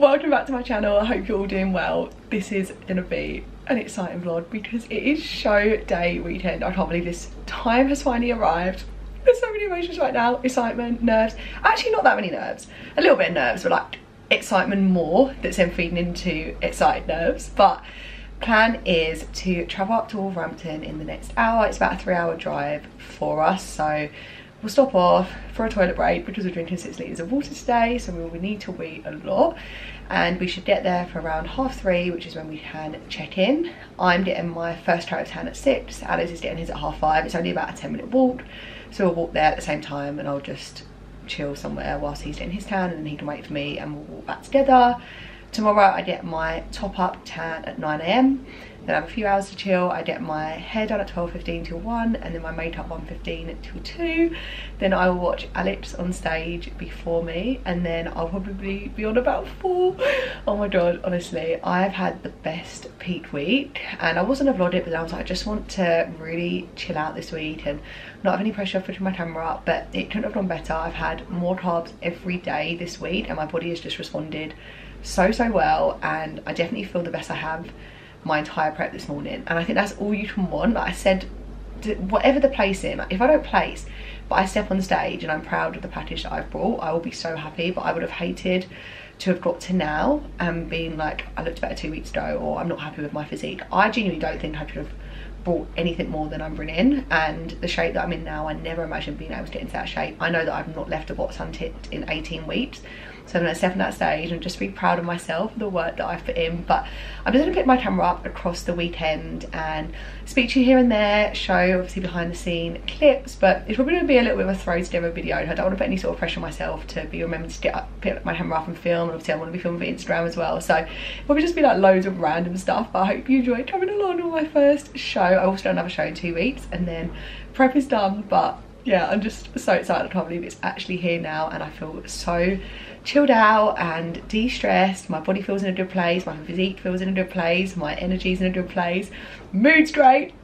Welcome back to my channel. I hope you're all doing well. This is gonna be an exciting vlog because it is show day weekend. I can't believe this time has finally arrived. There's so many emotions right now. Excitement, nerves. Actually not that many nerves. A little bit of nerves, but like excitement more that's then feeding into excited nerves. But plan is to travel up to Wolverhampton in the next hour. It's about a 3-hour drive for us, so we'll stop off for a toilet break because we're drinking 6 litres of water today, so we will need to wee a lot, and we should get there for around 3:30, which is when we can check in. I'm getting my first coat of tan at 6, Alex is getting his at 5:30. It's only about a 10-minute walk, so we'll walk there at the same time and I'll just chill somewhere whilst he's getting his tan, and then he can wait for me and we'll walk back together. Tomorrow I get my top up tan at 9 AM, then I have a few hours to chill. I get my hair done at 12:15 till 1, and then my makeup 1:15 till 2. Then I will watch Alex on stage before me, and then I'll probably be on about 4. Oh my god, honestly, I've had the best peak week, and I wasn't vlogging it, but I was like, I just want to really chill out this week and not have any pressure of putting my camera up, but it couldn't have gone better. I've had more carbs every day this week, and my body has just responded so well, and I definitely feel the best I have my entire prep this morning, and I think that's all you can want. Like I said, whatever the placing, like if I don't place but I step on stage and I'm proud of the package that I've brought, I will be so happy. But I would have hated to have got to now and been like, I looked better 2 weeks ago, or I'm not happy with my physique. I genuinely don't think I could have brought anything more than I'm bringing, and the shape that I'm in now, I never imagined being able to get into that shape. I know that I've not left a box unticked in 18 weeks, so I'm gonna step on that stage and just be proud of myself, the work that I've put in. But I'm just gonna pick my camera up across the weekend and speak to you here and there, show obviously behind the scene clips, but it's probably gonna be a little bit of a throw together video. I don't want to put any sort of pressure on myself to be remembered to pick my camera up and film, and obviously I want to be filming for Instagram as well, so it'll probably just be like loads of random stuff. But I hope you enjoyed coming along on my first show. I also don't have a show in 2 weeks, and then prep is done. But yeah, I'm just so excited. I can't believe it's actually here now, and I feel so chilled out and de-stressed. My body feels in a good place, my physique feels in a good place, my energy's in a good place, mood's great.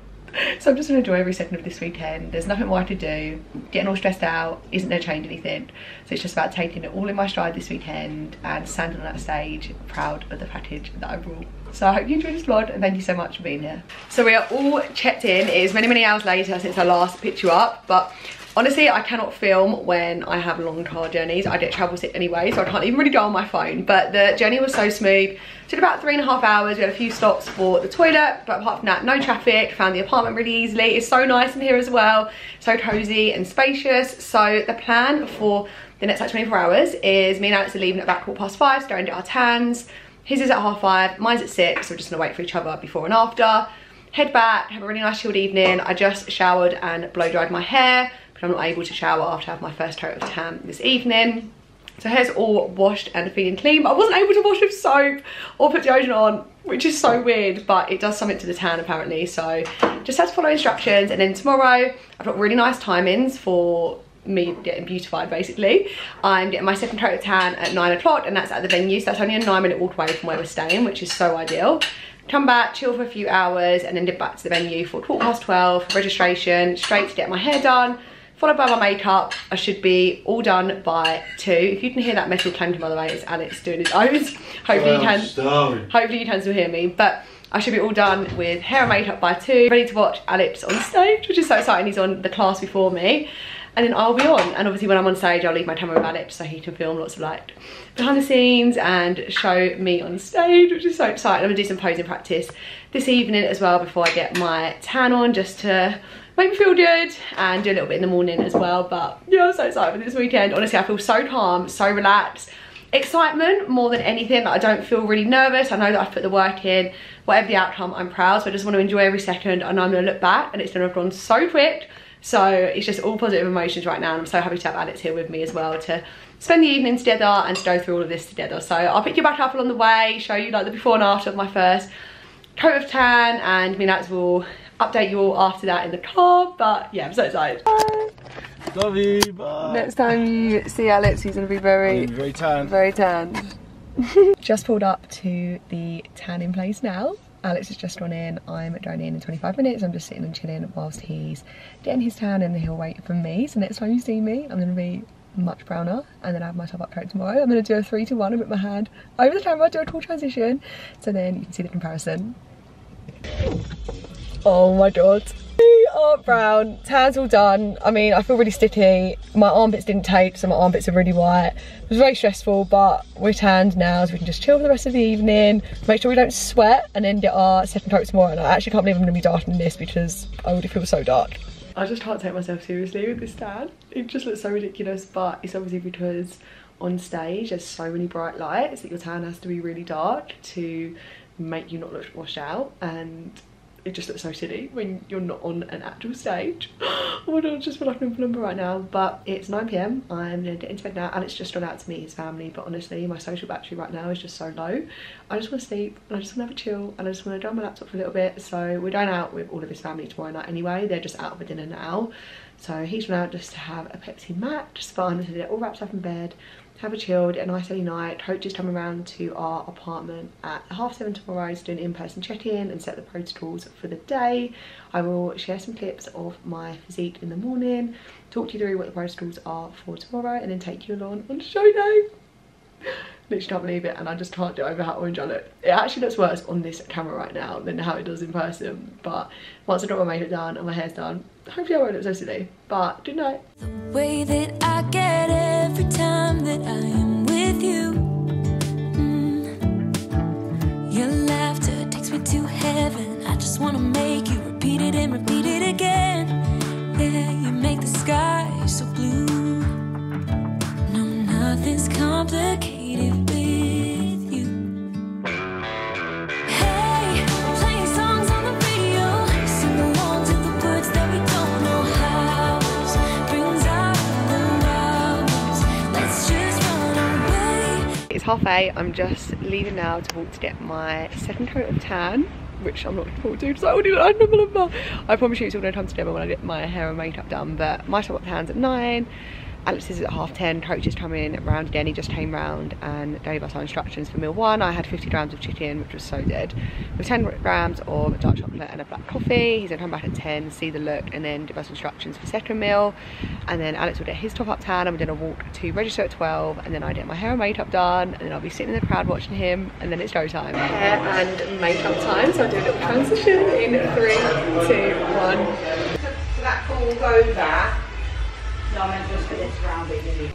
So I'm just gonna enjoy every second of this weekend. There's nothing more I could do. Getting all stressed out isn't gonna change anything, so it's just about taking it all in my stride this weekend and standing on that stage proud of the package that I brought. So I hope you enjoyed this vlog, and thank you so much for being here. So we are all checked in. It is many hours later since I last picked you up, but honestly, I cannot film when I have long car journeys. I get travel sick anyway, so I can't even really go on my phone. But the journey was so smooth. It took about 3.5 hours. We had a few stops for the toilet, but apart from that, no traffic. Found the apartment really easily. It's so nice in here as well. So cozy and spacious. So the plan for the next like 24 hours is me and Alex are leaving at about 5:15 to go and get our tans. His is at 5:30, mine's at 6, so we're just gonna wait for each other before and after. Head back, have a really nice chilled evening. I just showered and blow dried my hair, but I'm not able to shower after I have my first coat of tan this evening. So hair's all washed and feeling clean, but I wasn't able to wash with soap or put deodorant on, which is so weird, but it does something to the tan apparently. So just have to follow instructions, and then tomorrow I've got really nice timings for me getting beautified basically. I'm getting my second coat of tan at 9 o'clock, and that's at the venue, so that's only a 9-minute walk away from where we're staying, which is so ideal. Come back, chill for a few hours, and then dip back to the venue for 12:15 registration, straight to get my hair done, followed by my makeup. I should be all done by 2. If you can hear that metal clanking, by the way, it's Alex doing his O's. Hopefully you can still hear me, but I should be all done with hair and makeup by 2, ready to watch Alex on stage, which is so exciting. He's on the class before me, and then I'll be on. And obviously when I'm on stage, I'll leave my camera with Alex so he can film lots of like behind the scenes and show me on stage, which is so exciting. I'm gonna do some posing practice this evening as well before I get my tan on, just to make me feel good, and do a little bit in the morning as well. But yeah, I'm so excited for this weekend. Honestly, I feel so calm, so relaxed. Excitement more than anything. Like, I don't feel really nervous. I know that I've put the work in. Whatever the outcome, I'm proud. So I just want to enjoy every second. I know I'm gonna look back and it's gonna have gone so quick. So it's just all positive emotions right now, and I'm so happy to have Alex here with me as well to spend the evening together and to go through all of this together. So I'll pick you back up along the way, show you like the before and after of my first coat of tan, and me and Alex will update you all after that in the car. But yeah, I'm so excited. Bye. Love you, bye. Next time you see Alex, he's gonna be very tanned. Very tanned. Just pulled up to the tanning place now. Alex has just gone in. I'm going in 25 minutes. I'm just sitting and chilling whilst he's getting his tan, and he'll wait for me. So next time you see me, I'm gonna be much browner, and then I have my top up coat tomorrow. I'm going to do a 3 to 1 and put my hand over the camera, do a cool transition, so then you can see the comparison. Oh my god. We are brown, tan's all done. I mean, I feel really sticky. My armpits didn't take, so my armpits are really white. It was very stressful, but we're tanned now, so we can just chill for the rest of the evening, make sure we don't sweat, and then get our second coat tomorrow. And I actually can't believe I'm going to be dark in this because I already feel so dark. I just can't take myself seriously with this tan. It just looks so ridiculous, but it's obviously because on stage there's so many bright lights that your tan has to be really dark to make you not look washed out, and it just looks so silly when you're not on an actual stage. Oh my god, I just feel like an number right now. But it's 9 PM, I'm gonna get into bed now. Alex just gone out to meet his family, but honestly my social battery right now is just so low. I just want to sleep, and I just want to have a chill, and I just want to do my laptop for a little bit. So we're going out with all of his family tomorrow night anyway. They're just out for dinner now, so he's gone out just to have a Pepsi Max, just fun, to get all wrapped up in bed, have a chilled, a nice early night. Coach is coming around to our apartment at 7:30 tomorrow to do an in-person check-in and set the protocols for the day. I will share some clips of my physique in the morning, talk you through what the protocols are for tomorrow, and then take you along on show day. Literally can't believe it, and I just can't get over how orange I look. It actually looks worse on this camera right now than how it does in person, but once I got my makeup done and my hair's done, hopefully I won't look so silly. But good night. The way that I get every time that I am with you, your laughter takes me to heaven. I just want to make you repeat it and repeat it again. Yeah, you make the sky so blue. No, nothing's complicated with you. Hey, playing songs on the radio, sing along to the words that we don't know how. Brings out the hours. Let's just run away. It's 8:30, I'm just leaving now to walk to get my second coat of tan, which I'm not looking forward to because I already look like a number. I promise you it's all going to come together when I get my hair and makeup done, but my top up tan's at 9. Alex is at 10:30, Coach is coming round again. He just came round and gave us our instructions for meal 1. I had 50 grams of chicken, which was so dead, with 10 grams of dark chocolate and a black coffee. He's gonna come back at 10, see the look, and then give us instructions for second meal. And then Alex will get his top up tan, and we're gonna walk to register at 12, and then I get my hair and makeup done, and then I'll be sitting in the crowd watching him, and then it's go time. Hair and makeup time, so I'll do a little transition in 3, 2, 1. So that will go there. No, I meant just for this round bit, didn't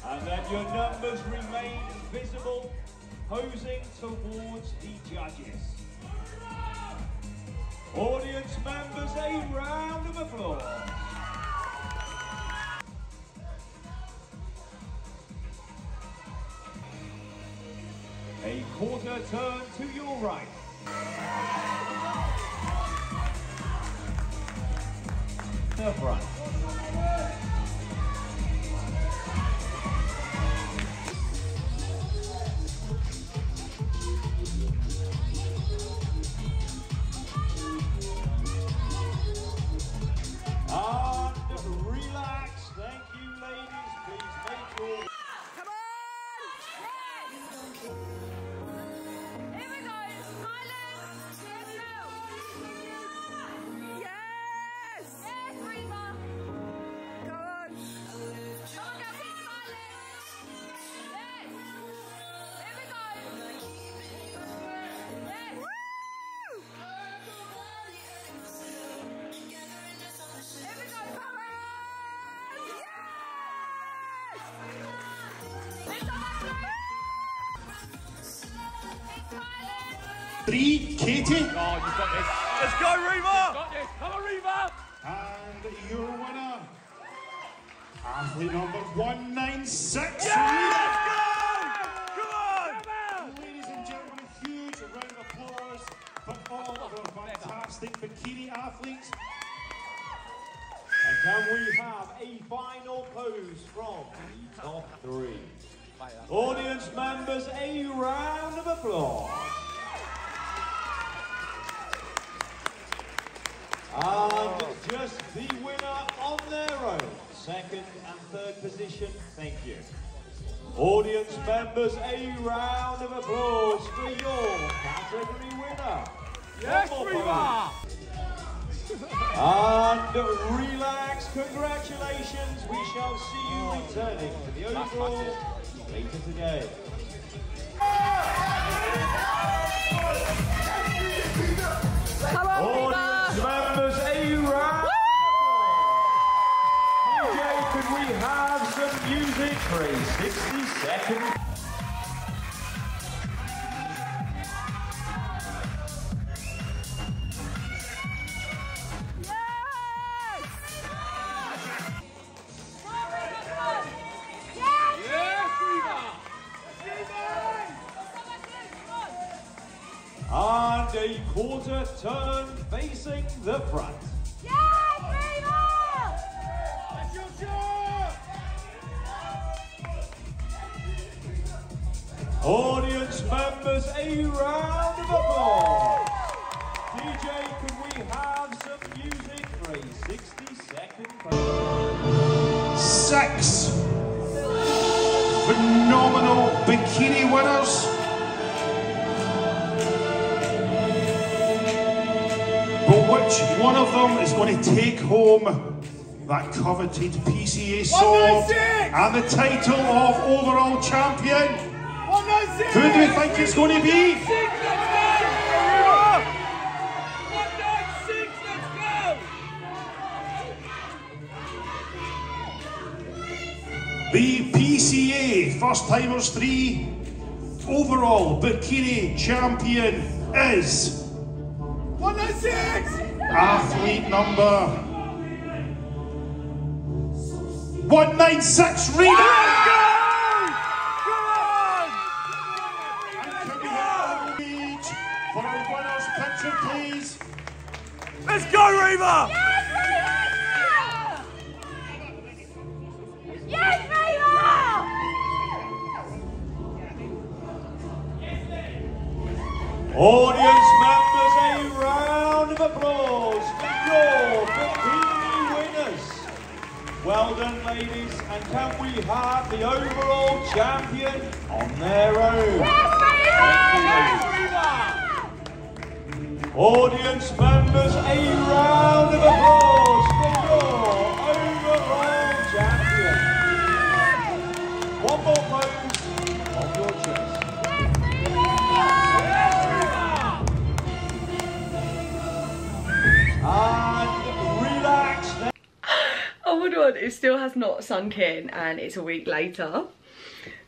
And then your numbers remain visible, posing towards the judges. Audience members, a round of applause. A quarter turn to your right. The front. And relax. Thank you, ladies. Please make your... Come on! Here we go! Silence! Yes! Yes, Reba! Go on! Come on, go, keep smiling! Yes! Here we go! Yes! Woo! Here we go, come on! Yes! 3, Katie. Oh, you've got this. Let's go, Reba! Got this. Come on, Reba! And your winner, athlete number 196. Yeah! Let's go! Come on! Ladies and gentlemen, a huge round of applause for all of our fantastic bikini athletes. And can we have a final pose from the top 3? Audience members, a round of applause. And just the winner on their own, second and third position, thank you. Audience members, a round of applause for your category winner. Yes, Reba! And relax, congratulations. We shall see you returning to the overall later today. Audience members, a round. DJ, could we have some music for a 60-second? And a quarter turn facing the front. Audience members, a round of applause. DJ, could we have some music for a 60-second? 6 phenomenal bikini winners. But which one of them is going to take home that coveted PCA sword and the title of overall champion? Who do we think it's going to be? The PCA First Timers 3 overall bikini champion is 196! athlete number 196, Rita! For our winners picture, please. Let's go, Reva! Yes, Reva! Audience members, a round of applause for your bikini winners. Well done, ladies, and can we have the overall champion on their own? Audience members, a round of applause for your overall champion. One more pose of your choice. And relax. Oh my god, it still has not sunk in and it's a week later.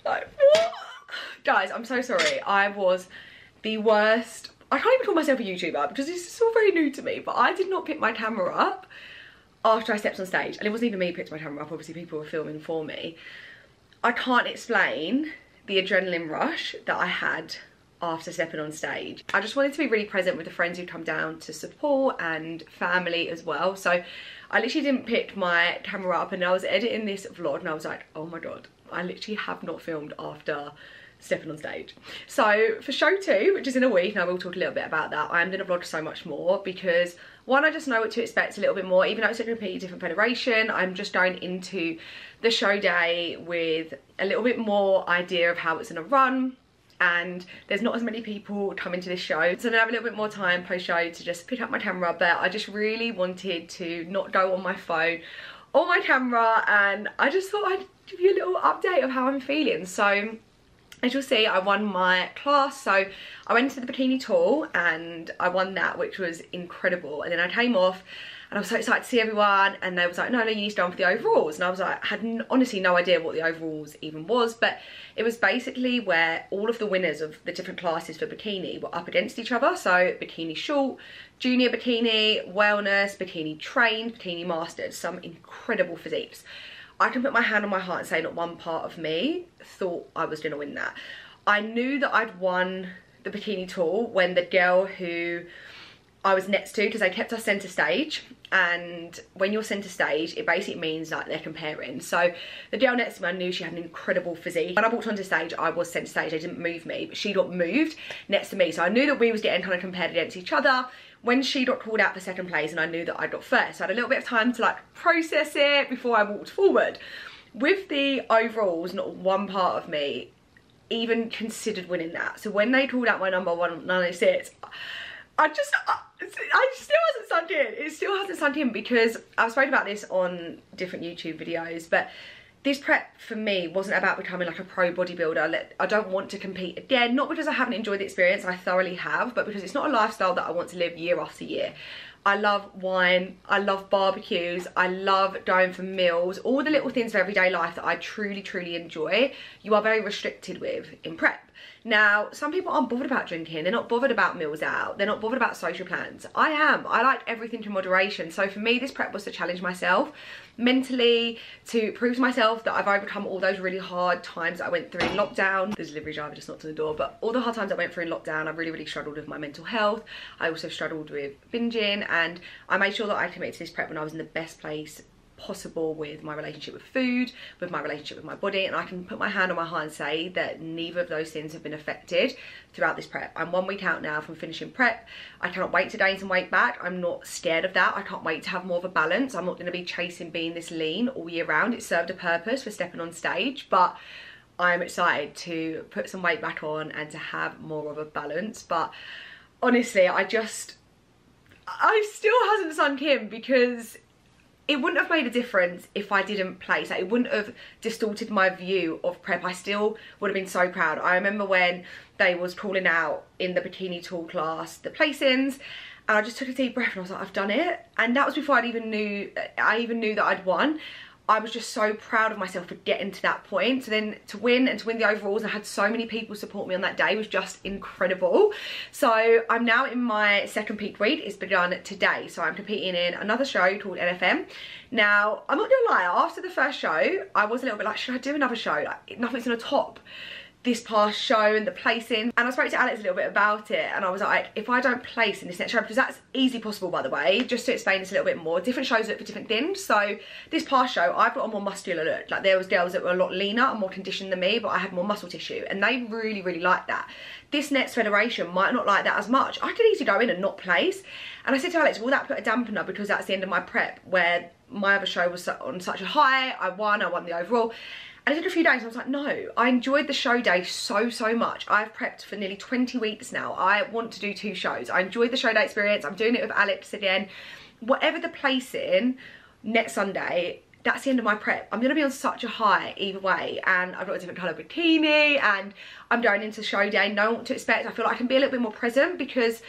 Like, what? Guys, I'm so sorry. I was the worst. I can't even call myself a YouTuber because this is all very new to me, but I did not pick my camera up after I stepped on stage. And it wasn't even me who picked my camera up, obviously people were filming for me. I can't explain the adrenaline rush that I had after stepping on stage. I just wanted to be really present with the friends who'd come down to support and family as well. So I literally didn't pick my camera up and I was editing this vlog and I was like, oh my god, I literally have not filmed after stepping on stage. So for show 2, which is in a week, and I will talk a little bit about that, I am going to vlog so much more because one, I just know what to expect a little bit more. Even though it's a completely different federation, I'm just going into the show day with a little bit more idea of how it's going to run, and there's not as many people coming to this show, so then I have a little bit more time post show to just pick up my camera. But I just really wanted to not go on my phone or my camera, and I just thought I'd give you a little update of how I'm feeling. So as you'll see, I won my class, so I went to the bikini tour and I won that, which was incredible. And then I came off and I was so excited to see everyone, and they was like, no, you need to go on for the overalls. And I was like, I had honestly no idea what the overalls even was, but it was basically where all of the winners of the different classes for bikini were up against each other. So bikini short, junior bikini, wellness, bikini trained, bikini masters, some incredible physiques. I can put my hand on my heart and say not one part of me thought I was going to win that. I knew that I'd won the bikini tour when the girl who I was next to, because they kept us centre stage, and when you're centre stage it basically means like they're comparing. So the girl next to me, I knew she had an incredible physique. When I walked onto stage, I was centre stage, they didn't move me, but she got moved next to me, so I knew that we was getting kind of compared against each other. When she got called out for second place and I knew that I got first, so I had a little bit of time to like process it before I walked forward. With the overalls, not one part of me even considered winning that. So when they called out my number 196, I still hasn't sunk in. It still hasn't sunk in because I've spoken about this on different YouTube videos, but this prep for me wasn't about becoming like a pro bodybuilder. I don't want to compete again, not because I haven't enjoyed the experience, I thoroughly have, but because it's not a lifestyle that I want to live year after year. I love wine, I love barbecues, I love going for meals, all the little things of everyday life that I truly, truly enjoy, you are very restricted with in prep. Now, some people aren't bothered about drinking, they're not bothered about meals out, they're not bothered about social plans. I am. I like everything in moderation. So for me, this prep was to challenge myself mentally, to prove to myself that I've overcome all those really hard times that I went through in lockdown. The delivery driver just knocked on the door, but all the hard times I went through in lockdown, I really, really struggled with my mental health. I also struggled with binging, and I made sure that I committed to this prep when I was in the best place possible with my relationship with food, with my relationship with my body, and I can put my hand on my heart and say that neither of those things have been affected throughout this prep. I'm 1 week out now from finishing prep. I cannot wait to gain some weight back. I'm not scared of that. I can't wait to have more of a balance. I'm not going to be chasing being this lean all year round. It served a purpose for stepping on stage, but I'm excited to put some weight back on and to have more of a balance. But honestly, I still hasn't sunk in because it wouldn't have made a difference if I didn't place. Like, it wouldn't have distorted my view of prep. I still would have been so proud. I remember when they was calling out in the bikini tall class the placings, and I just took a deep breath and I was like, I've done it. And that was before I even knew that I'd won. I was just so proud of myself for getting to that point. So then to win the overalls, and I had so many people support me on that day, was just incredible. So I'm now in my second peak week. It's begun today. So I'm competing in another show called NFM. Now, I'm not gonna lie, after the first show, I was a little bit like, should I do another show? Like, nothing's gonna top this past show and the placing. And I spoke to Alex a little bit about it, and I was like, if I don't place in this next show, because that's easily possible, by the way, just to explain this a little bit more, different shows look for different things. So this past show, I've got a more muscular look. Like, there was girls that were a lot leaner and more conditioned than me, but I had more muscle tissue, and they really, really liked that. This next federation might not like that as much. I could easily go in and not place. And I said to Alex, will that put a dampener, because that's the end of my prep, where my other show was on such a high, I won the overall. And I did a few days and I was like, no, I enjoyed the show day so much. I've prepped for nearly 20 weeks now. I want to do 2 shows. I enjoyed the show day experience. I'm doing it with Alex again. Whatever the placing next Sunday, that's the end of my prep. I'm gonna be on such a high either way, and I've got a different colour bikini, and I'm going into show day, know what to expect. I feel like I can be a little bit more present because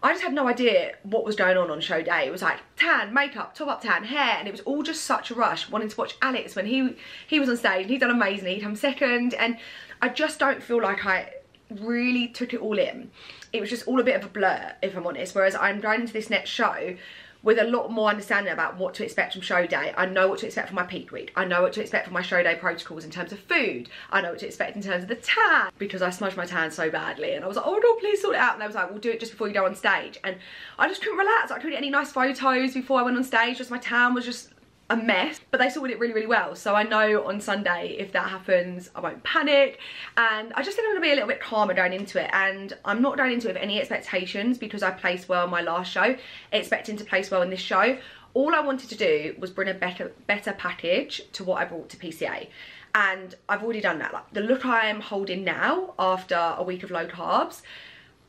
I just had no idea what was going on show day. It was like tan, makeup, top up tan, hair, and it was all just such a rush, wanting to watch Alex when he was on stage, and he'd done amazingly, he'd come second, and I just don't feel like I really took it all in. It was just all a bit of a blur, if I'm honest, whereas I'm going into this next show with a lot more understanding about what to expect from show day. I know what to expect for my peak week. I know what to expect for my show day protocols in terms of food. I know what to expect in terms of the tan, because I smudged my tan so badly, and I was like, oh no, please sort it out. And they was like, we'll do it just before you go on stage. And I just couldn't relax. I couldn't get any nice photos before I went on stage. Just my tan was just a mess, but they sorted it really, really well. So I know on Sunday, if that happens, I won't panic, and I just think I'm gonna be a little bit calmer going into it. And I'm not going into it with any expectations, because I placed well in my last show, expecting to place well in this show. All I wanted to do was bring a better package to what I brought to PCA, and I've already done that. Like, the look I am holding now after a week of low carbs,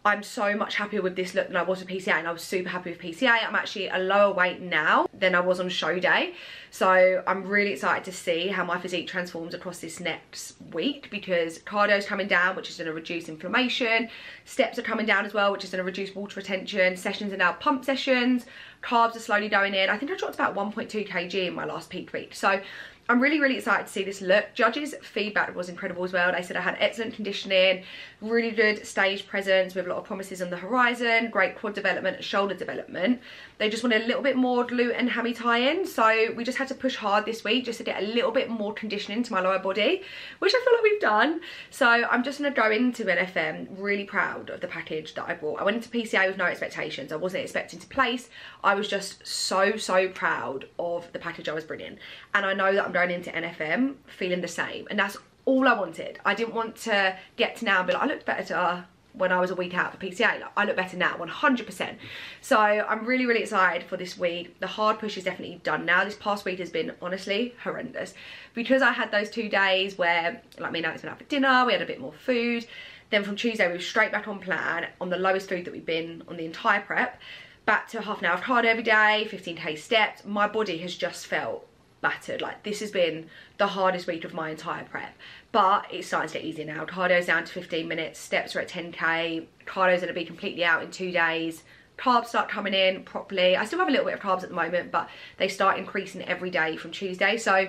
I'm so much happier with this look than I was with PCA, and I was super happy with PCA. I'm actually a lower weight now than I was on show day. So I'm really excited to see how my physique transforms across this next week, because cardio's coming down, which is going to reduce inflammation. Steps are coming down as well, which is going to reduce water retention. Sessions are now pump sessions. Carbs are slowly going in. I think I dropped about 1.2 kg in my last peak week. So I'm really, really excited to see this look. Judges' feedback was incredible as well. They said I had excellent conditioning, really good stage presence with a lot of promises on the horizon, great quad development, shoulder development. They just wanted a little bit more glute and hammy tie-in. So we just had to push hard this week just to get a little bit more conditioning to my lower body, which I feel like we've done. So I'm just going to go into NFM really proud of the package that I brought. I went into PCA with no expectations. I wasn't expecting to place. I was just so proud of the package I was bringing. And I know that I'm going into NFM feeling the same, and that's all I wanted. I didn't want to get to now and be like, I looked better when I was a week out for PCA. Like, I look better now, 100%. So I'm really, really excited for this week. The hard push is definitely done now. This past week has been honestly horrendous because I had those 2 days where, like, me and Alex went out for dinner, we had a bit more food. Then from Tuesday we were straight back on plan on the lowest food that we've been on the entire prep. Back to half an hour of cardio every day, 15k steps. My body has just felt battered. Like, this has been the hardest week of my entire prep, but it's starting to get easier now. Cardio's down to 15 minutes, steps are at 10k, cardio's going to be completely out in 2 days, carbs start coming in properly. I still have a little bit of carbs at the moment, but they start increasing every day from Tuesday. So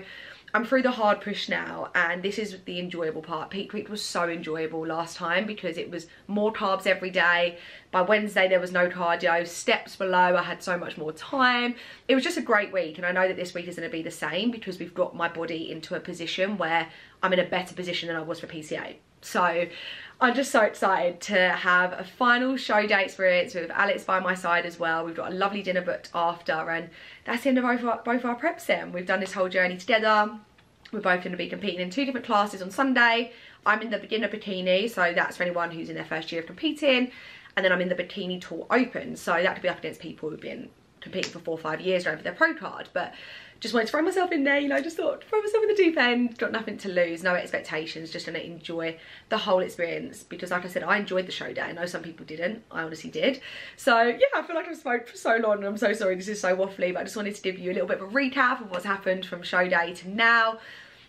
I'm through the hard push now, and this is the enjoyable part. Peak week was so enjoyable last time because it was more carbs every day. By Wednesday there was no cardio, steps were low, I had so much more time. It was just a great week, and I know that this week is going to be the same because we've got my body into a position where I'm in a better position than I was for PCA. So I'm just so excited to have a final show day experience with Alex by my side as well. We've got a lovely dinner booked after, and that's the end of both our preps then. We've done this whole journey together. We're both going to be competing in 2 different classes on Sunday. I'm in the beginner bikini, so that's for anyone who's in their first year of competing. And then I'm in the Bikini Tour Open, so that could be up against people who've been competing for 4 or 5 years over their pro card. But just wanted to throw myself in there, you know, just thought, throw myself in the deep end, got nothing to lose, no expectations, just gonna enjoy the whole experience because, like I said, I enjoyed the show day. I know some people didn't, I honestly did. So yeah, I feel like I've spoken for so long and I'm so sorry this is so waffly, but I just wanted to give you a little bit of a recap of what's happened from show day to now.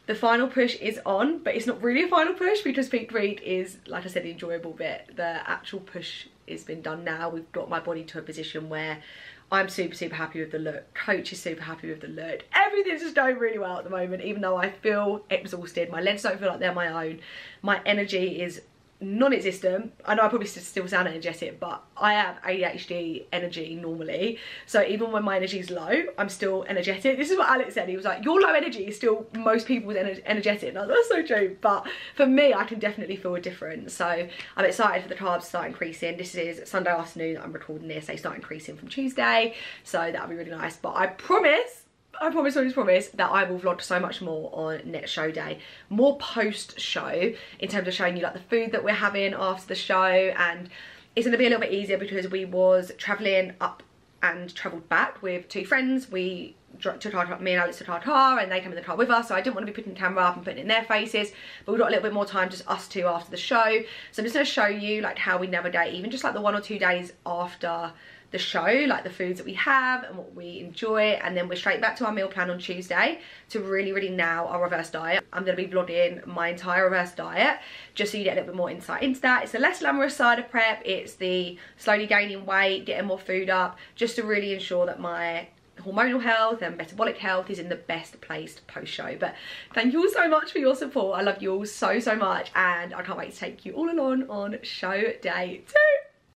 The final push is on, but it's not really a final push because peak week is, like I said, the enjoyable bit. The actual push has been done now. We've got my body to a position where I'm super, super happy with the look. Coach is super happy with the look. Everything's just going really well at the moment, even though I feel exhausted. My legs don't feel like they're my own. My energy is non-existent. I know I probably still sound energetic, but I have ADHD energy normally, so even when my energy is low, I'm still energetic. This is what Alex said. He was like, your low energy is still most people's energetic, and I was like, that's so true, but for me I can definitely feel a difference. So I'm excited for the carbs to start increasing. This is Sunday afternoon that I'm recording this. They start increasing from Tuesday, so that'll be really nice. But I promise that I will vlog so much more on next show day, more post show in terms of showing you like the food that we're having after the show. And it's going to be a little bit easier because we was travelling up and travelled back with 2 friends. We took our, me and Alex took our car and they came in the car with us, so I didn't want to be putting the camera up and putting it in their faces, but we've got a little bit more time, just us 2 after the show. So I'm just going to show you like how we navigate even just like the 1 or 2 days after the show, like the foods that we have and what we enjoy, and then we're straight back to our meal plan on Tuesday to really nail our reverse diet. I'm going to be vlogging my entire reverse diet just so you get a little bit more insight into that. It's the less glamorous side of prep, it's the slowly gaining weight, getting more food up, just to really ensure that my hormonal health and metabolic health is in the best place post-show. But thank you all so much for your support. I love you all so much, and I can't wait to take you all along on show day 2.